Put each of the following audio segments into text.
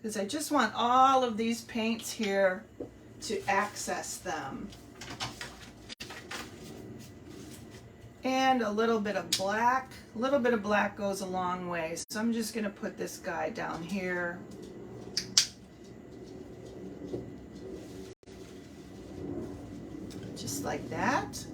because I just want all of these paints here to access them. And a little bit of black. A little bit of black goes a long way. So I'm just going to put this guy down here. Just like that.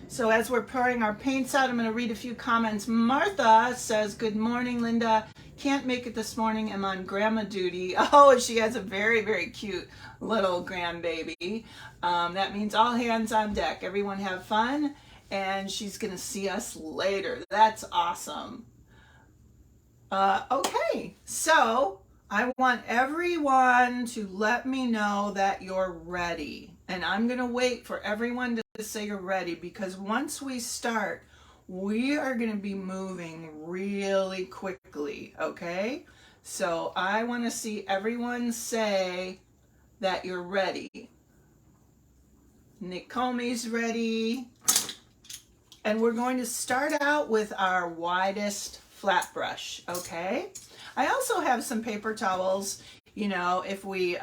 So as we're pouring our paints out, I'm going to read a few comments. Martha says, good morning, Linda. Can't make it this morning. I'm on grandma duty. Oh, she has a very, very cute little grandbaby. That means all hands on deck. Everyone have fun. And she's going to see us later. That's awesome. Okay, so I want everyone to let me know that you're ready. And I'm going to wait for everyone to say you're ready, because once we start, we are going to be moving really quickly, okay? So I want to see everyone say that you're ready. Nakomi's ready. And we're going to start out with our widest flat brush, okay? I also have some paper towels. You know, if we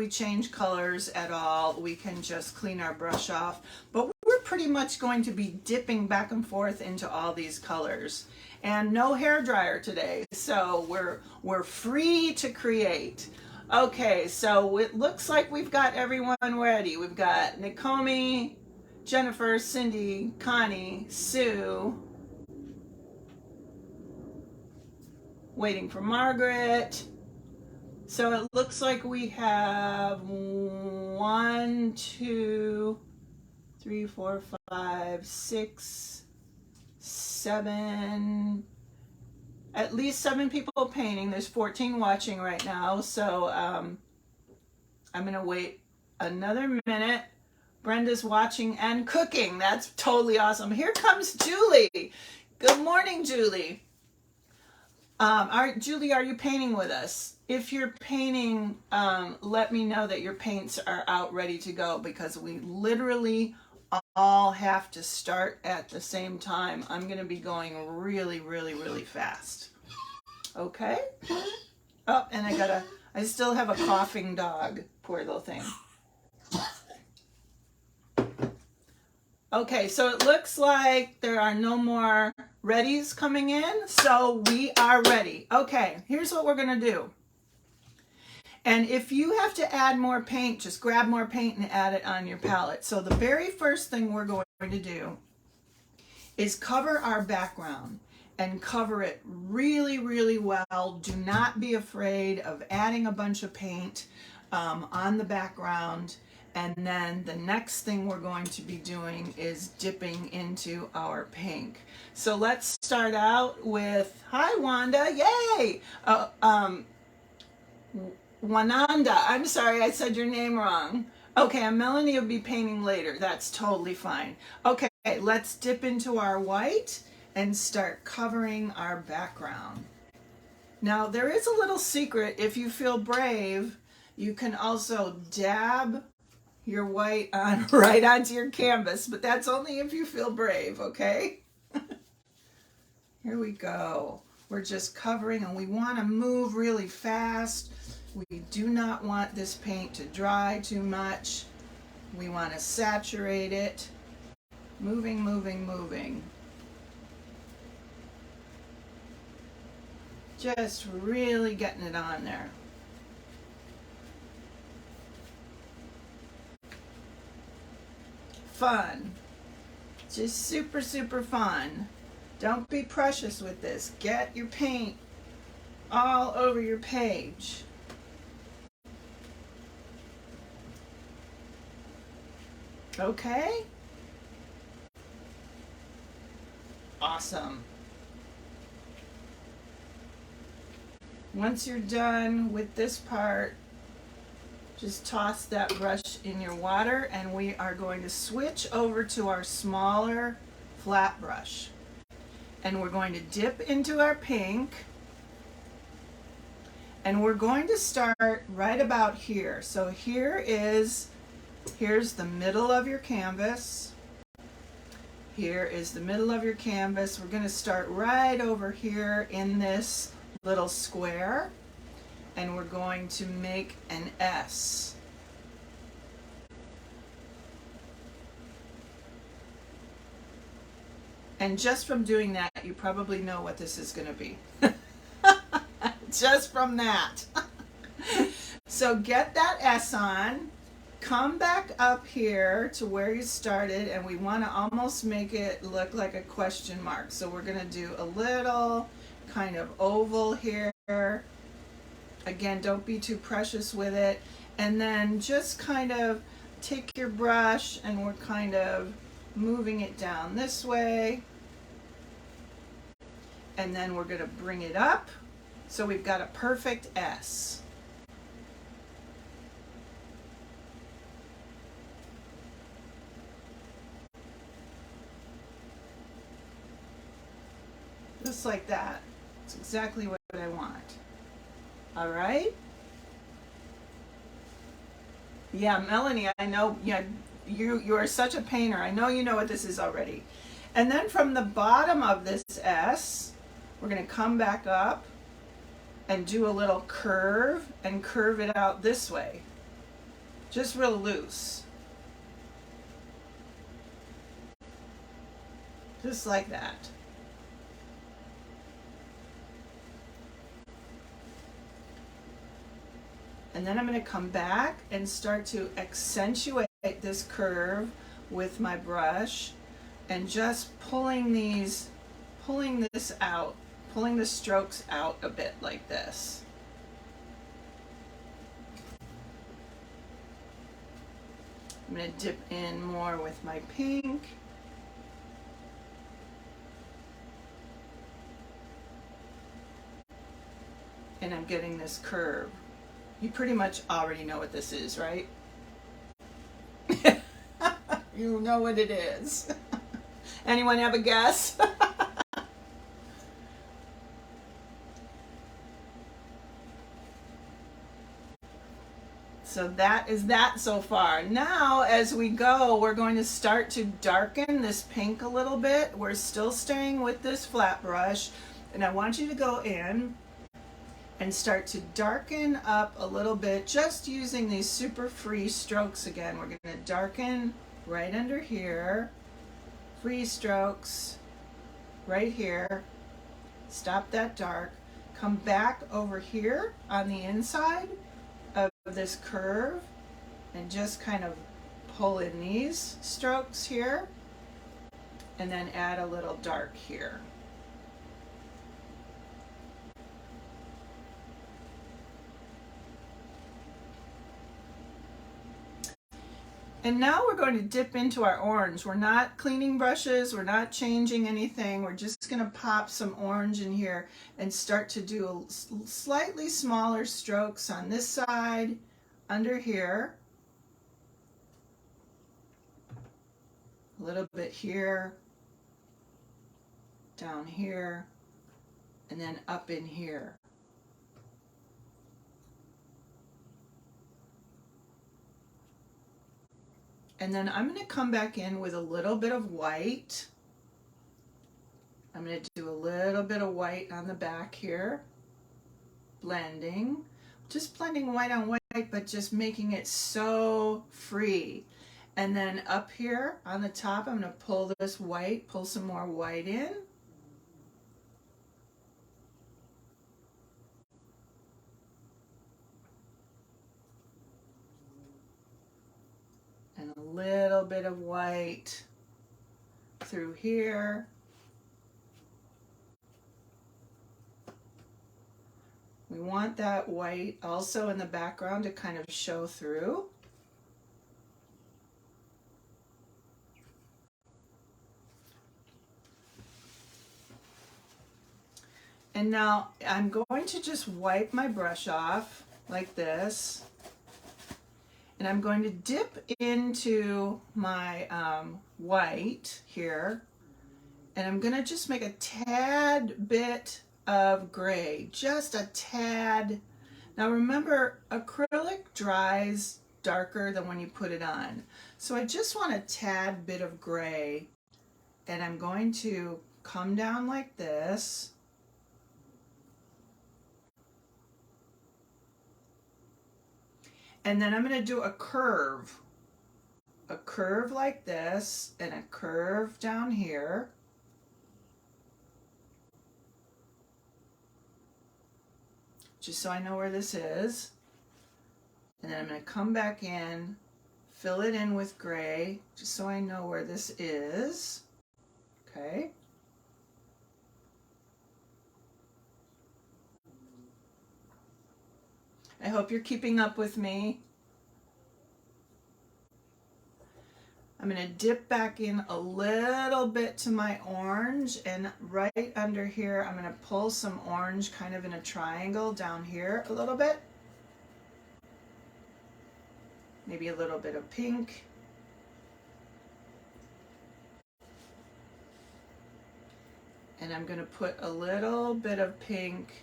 change colors at all, we can just clean our brush off. But we're pretty much going to be dipping back and forth into all these colors. And no hair dryer today, so we're free to create. Okay, so it looks like we've got everyone ready. We've got Nakomi, Jennifer, Cindy, Connie, Sue. Waiting for Margaret. So it looks like we have 1, 2, 3, 4, 5, 6, 7, at least 7 people painting. There's 14 watching right now. So I'm going to wait another minute. Brenda's watching and cooking. That's totally awesome. Here comes Julie. Good morning, Julie. Julie, are you painting with us? If you're painting, let me know that your paints are out ready to go, because we literally all have to start at the same time. I'm going to be going really, really, really fast. Okay? Oh, and I still have a coughing dog. Poor little thing. Okay, so it looks like there are no more readies coming in, so we are ready. Okay, here's what we're going to do. And if you have to add more paint, just grab more paint and add it on your palette. So the very first thing we're going to do is cover our background, and cover it really, really well. Do not be afraid of adding a bunch of paint on the background. And then the next thing we're going to be doing is dipping into our pink. So let's start out with, hi Wanda, yay! Wananda, I'm sorry, I said your name wrong. Okay, and Melanie will be painting later. That's totally fine. Okay, let's dip into our white and start covering our background. Now, there is a little secret. If you feel brave, you can also dab your white on right onto your canvas, but that's only if you feel brave, okay? Here we go. We're just covering, and we want to move really fast. We do not want this paint to dry too much. We want to saturate it. Moving, moving, moving. Just really getting it on there. Fun. Just super, super fun. Don't be precious with this. Get your paint all over your page. Okay? Awesome. Once you're done with this part, just toss that brush in your water, and we are going to switch over to our smaller flat brush. And we're going to dip into our pink, and we're going to start right about here. So here's the middle of your canvas, Here is the middle of your canvas. We're going to start right over here in this little square, and we're going to make an S. And just from doing that, you probably know what this is going to be. Just from that. So get that S on, come back up here to where you started, and we want to almost make it look like a question mark. So we're going to do a little kind of oval here. Again, don't be too precious with it. And then just kind of take your brush, and we're kind of moving it down this way. And then we're going to bring it up. So we've got a perfect S. Just like that. It's exactly what I want. All right? Yeah, Melanie, I know, yeah, you are such a painter. I know you know what this is already. And then from the bottom of this S, we're going to come back up and do a little curve and curve it out this way. Just real loose. Just like that. And then I'm going to come back and start to accentuate this curve with my brush and just pulling this out, pulling the strokes out a bit like this. I'm going to dip in more with my pink. And I'm getting this curve. You pretty much already know what this is, right? You know what it is. Anyone have a guess? So that is that so far. Now, as we go, we're going to start to darken this pink a little bit. We're still staying with this flat brush, and I want you to go in and start to darken up a little bit, just using these super free strokes again. We're going to darken right under here, free strokes right here, stop that dark, come back over here on the inside of this curve and just kind of pull in these strokes here, and then add a little dark here. And now we're going to dip into our orange. We're not cleaning brushes, we're not changing anything. We're just going to pop some orange in here and start to do slightly smaller strokes on this side, under here, a little bit here, down here, and then up in here. And then I'm going to come back in with a little bit of white. I'm going to do a little bit of white on the back here, blending, just blending white on white, but just making it so free. And then up here on the top, I'm going to pull this white, pull some more white in. And a little bit of white through here. We want that white also in the background to kind of show through. And now I'm going to just wipe my brush off like this. And I'm going to dip into my white here. And I'm going to just make a tad bit of gray, just a tad. Now remember, acrylic dries darker than when you put it on. So I just want a tad bit of gray and I'm going to come down like this. And then I'm going to do a curve like this, and a curve down here. Just so I know where this is. And then I'm going to come back in, fill it in with gray, just so I know where this is. Okay. I hope you're keeping up with me. I'm going to dip back in a little bit to my orange, and right under here I'm going to pull some orange kind of in a triangle down here a little bit. Maybe a little bit of pink. And I'm going to put a little bit of pink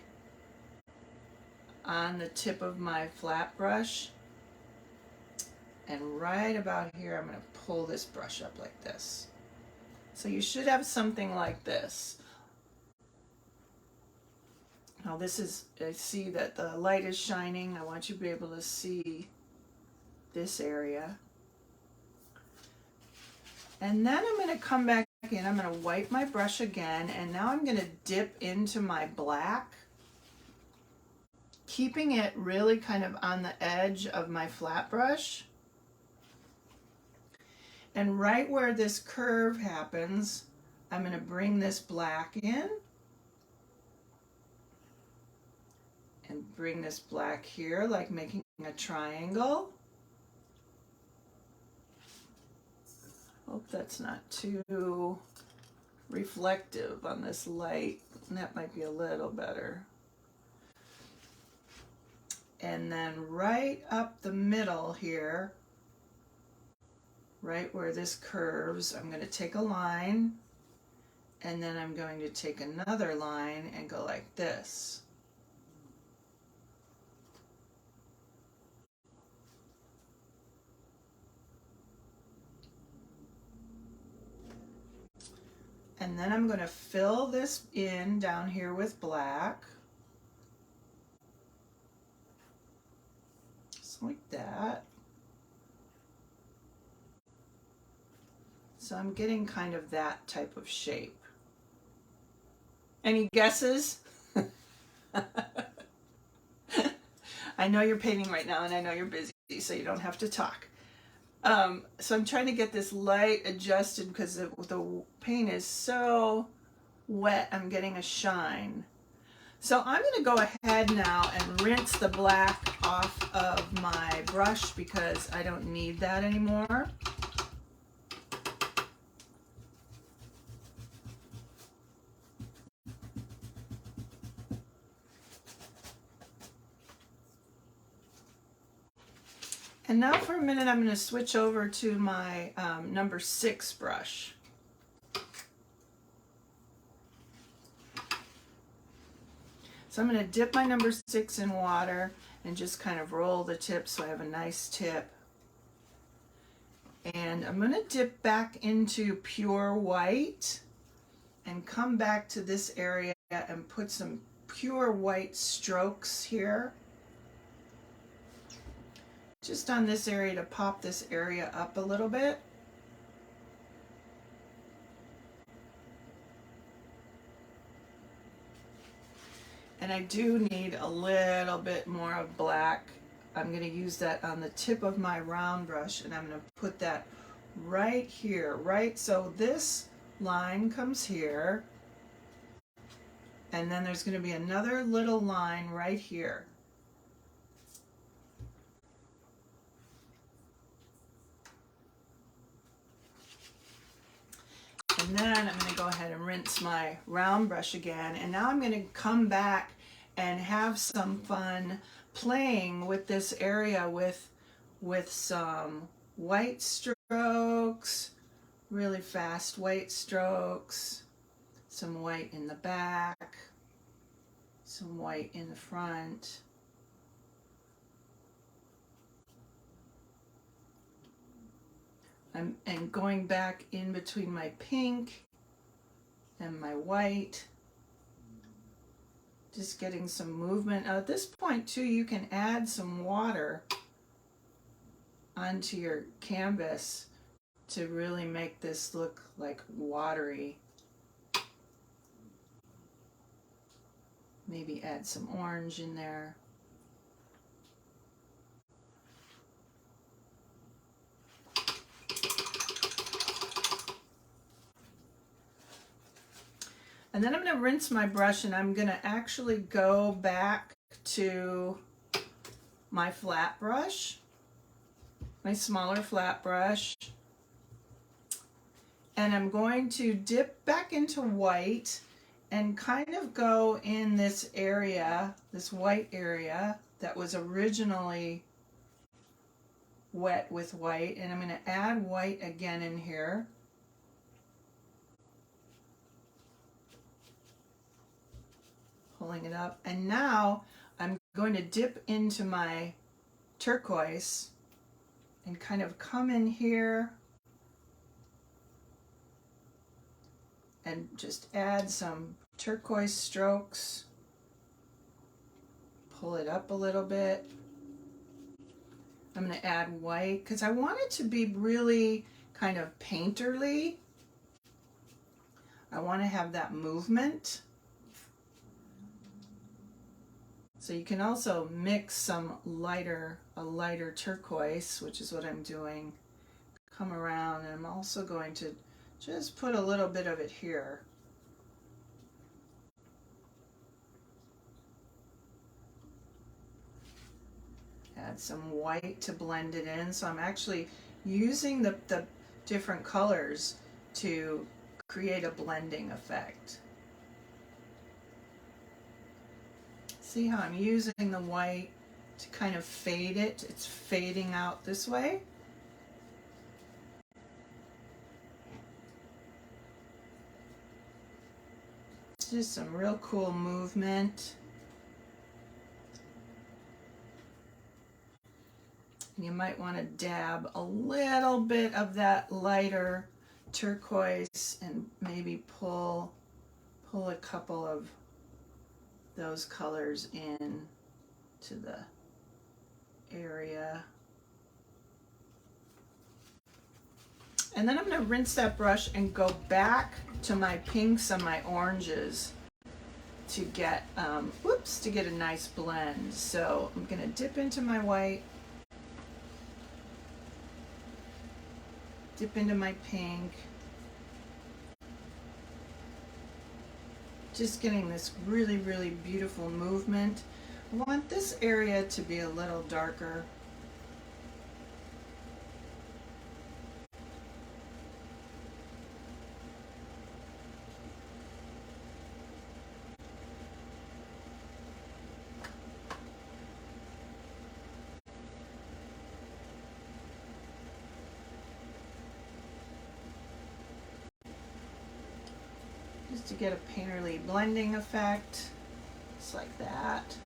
on the tip of my flat brush. And right about here, I'm going to pull this brush up like this. So you should have something like this. Now this is, I see that the light is shining. I want you to be able to see this area. And then I'm going to come back in. I'm going to wipe my brush again. And now I'm going to dip into my black, keeping it really kind of on the edge of my flat brush. And right where this curve happens, I'm going to bring this black in and bring this black here, like making a triangle. Hope that's not too reflective on this light. That might be a little better. And then right up the middle here, right where this curves, I'm going to take a line, and then I'm going to take another line and go like this. And then I'm going to fill this in down here with black. Just like that. So I'm getting kind of that type of shape. Any guesses? I know you're painting right now, and I know you're busy, so you don't have to talk. So I'm trying to get this light adjusted because the paint is so wet. I'm getting a shine. So I'm going to go ahead now and rinse the black off of my brush because I don't need that anymore. And now for a minute, I'm going to switch over to my number 6 brush. So I'm going to dip my number 6 in water and just kind of roll the tip so I have a nice tip. And I'm going to dip back into pure white and come back to this area and put some pure white strokes here. Just on this area to pop this area up a little bit. And I do need a little bit more of black. I'm going to use that on the tip of my round brush, and I'm going to put that right here, right? So this line comes here, and then there's going to be another little line right here. And then I'm going to go ahead and rinse my round brush again. And now I'm going to come back and have some fun playing with this area with some white strokes, really fast white strokes, some white in the back, some white in the front. And going back in between my pink and my white. Just getting some movement. Now at this point too, you can add some water onto your canvas to really make this look like watery. Maybe add some orange in there. And then I'm going to rinse my brush, and I'm going to actually go back to my flat brush, my smaller flat brush, and I'm going to dip back into white and kind of go in this area, this white area that was originally wet with white, and I'm going to add white again in here. Pulling it up, and now I'm going to dip into my turquoise and kind of come in here and just add some turquoise strokes. Pull it up a little bit. I'm going to add white because I want it to be really kind of painterly. I want to have that movement. So you can also mix some a lighter turquoise, which is what I'm doing. Come around, and I'm also going to just put a little bit of it here. Add some white to blend it in. So I'm actually using the different colors to create a blending effect. See how I'm using the white to kind of fade it? It's fading out this way. Just some real cool movement. And you might want to dab a little bit of that lighter turquoise and maybe pull a couple of those colors in to the area. And then I'm going to rinse that brush and go back to my pinks and my oranges to get to get a nice blend. So I'm going to dip into my white, dip into my pink, just getting this really, really beautiful movement. I want this area to be a little darker. Just to get a painterly blending effect, just like that.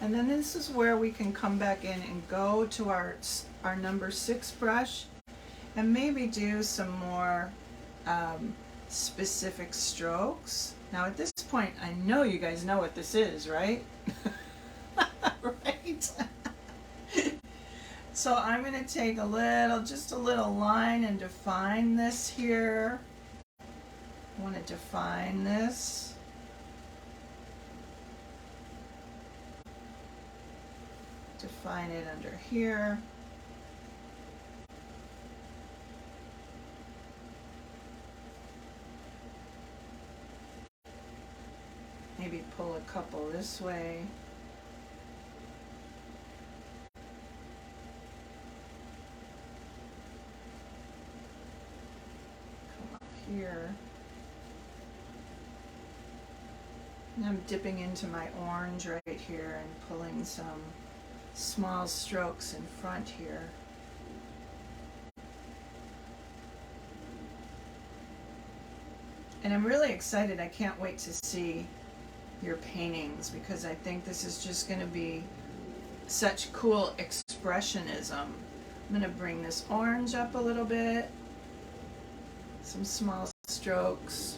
And then this is where we can come back in and go to our number 6 brush and maybe do some more specific strokes. Now at this point, I know you guys know what this is, right? Right? So I'm going to take just a little line and define this here. I want to define this. Define it under here. Maybe pull a couple this way. Come up here. And I'm dipping into my orange right here and pulling some small strokes in front here. And I'm really excited. I can't wait to see your paintings because I think this is just going to be such cool expressionism I'm going to bring this orange up a little bit. Some small strokes.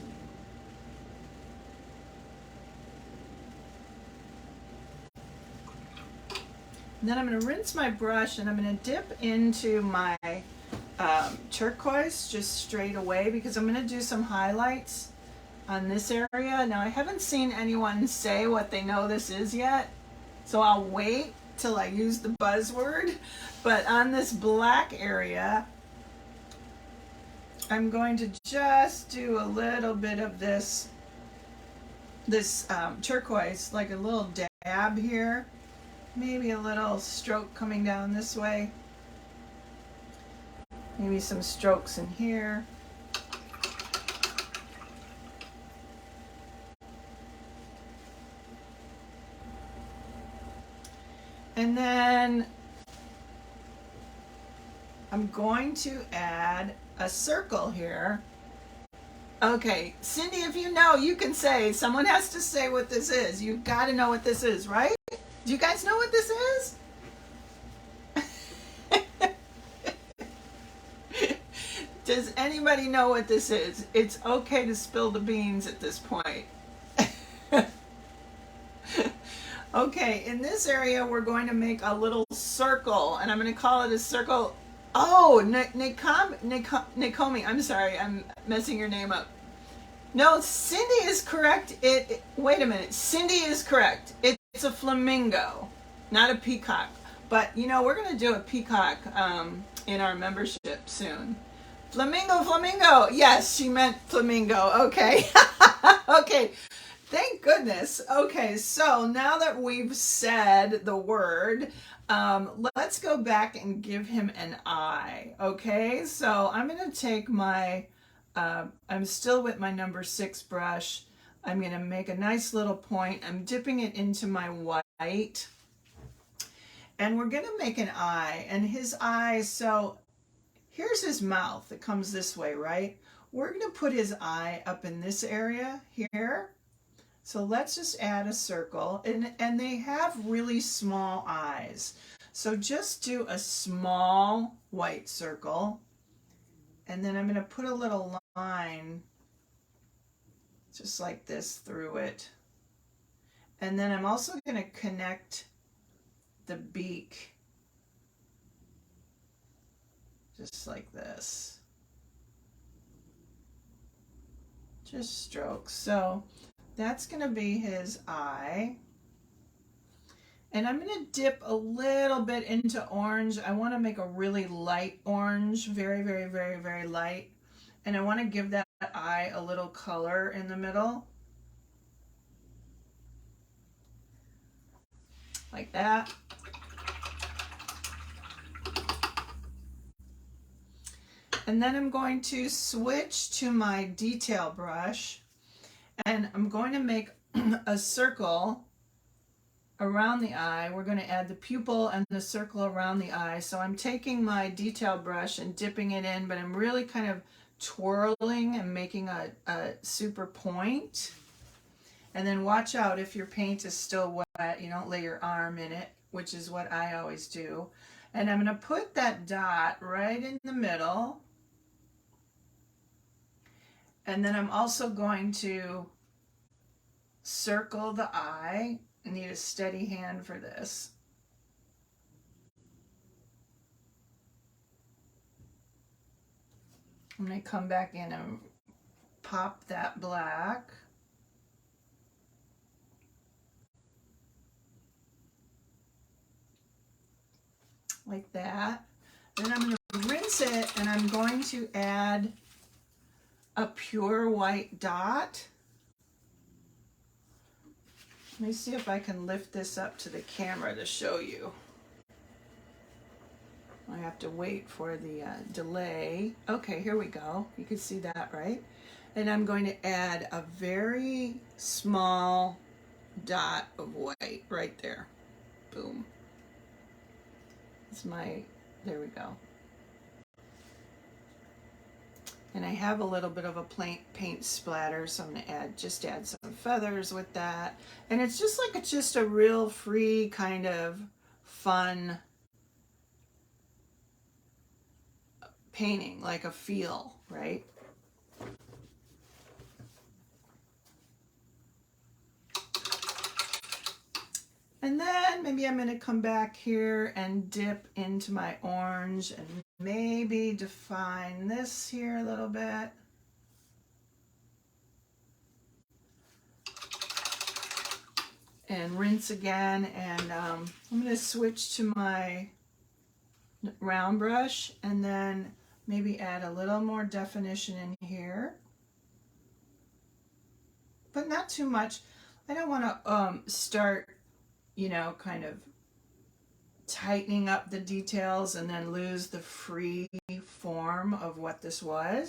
And then I'm going to rinse my brush and I'm going to dip into my turquoise just straight away because I'm going to do some highlights on this area. Now I haven't seen anyone say what they know this is yet, so I'll wait till I use the buzzword. But on this black area, I'm going to just do a little bit of this turquoise, like a little dab here, maybe a little stroke coming down this way, maybe some strokes in here. And then I'm going to add a circle here. Okay, Cindy, if you know, you can say. Someone has to say what this is. You've got to know what this is, right? Do you guys know what this is? Does anybody know what this is? It's okay to spill the beans at this point. Okay, in this area, we're going to make a little circle, and I'm going to call it a circle. Oh, Nakomi, I'm sorry, I'm messing your name up. No, Cindy is correct. Wait a minute, Cindy is correct. It's a flamingo, not a peacock. But, you know, we're going to do a peacock in our membership soon. Flamingo. Yes, she meant flamingo. Okay. Okay. Thank goodness. Okay, so now that we've said the word, let's go back and give him an eye. Okay, so I'm going to take my, I'm still with my number 6 brush. I'm going to make a nice little point. I'm dipping it into my white. And we're going to make an eye. And his eye, so here's his mouth. It comes this way, right? We're going to put his eye up in this area here. So let's just add a circle, and they have really small eyes. So just do a small white circle, and then I'm going to put a little line just like this through it. And then I'm also going to connect the beak just like this. Just strokes. So that's going to be his eye. And I'm going to dip a little bit into orange. I want to make a really light orange, very, very, very, very light. And I want to give that eye a little color in the middle. Like that. And then I'm going to switch to my detail brush. And I'm going to make a circle around the eye. We're going to add the pupil and the circle around the eye. So I'm taking my detail brush and dipping it in, but I'm really kind of twirling and making a super point. And then watch out if your paint is still wet, you don't lay your arm in it, which is what I always do. And I'm going to put that dot right in the middle. And then I'm also going to circle the eye. I need a steady hand for this. I'm going to come back in and pop that black. Like that. Then I'm going to rinse it, and I'm going to add a pure white dot. Let me see if I can lift this up to the camera to show you. I have to wait for the delay. Okay, here we go. You can see that, right? And I'm going to add a very small dot of white right there. Boom. It's my, there we go. And I have a little bit of a paint splatter, so I'm going to just add some feathers with that. And it's just like, it's just a real free kind of fun painting, like a feel, right? And then maybe I'm going to come back here and dip into my orange and maybe define this here a little bit. And rinse again, and I'm going to switch to my round brush and then maybe add a little more definition in here, but not too much. I don't want to start, you know, kind of tightening up the details and then lose the free form of what this was.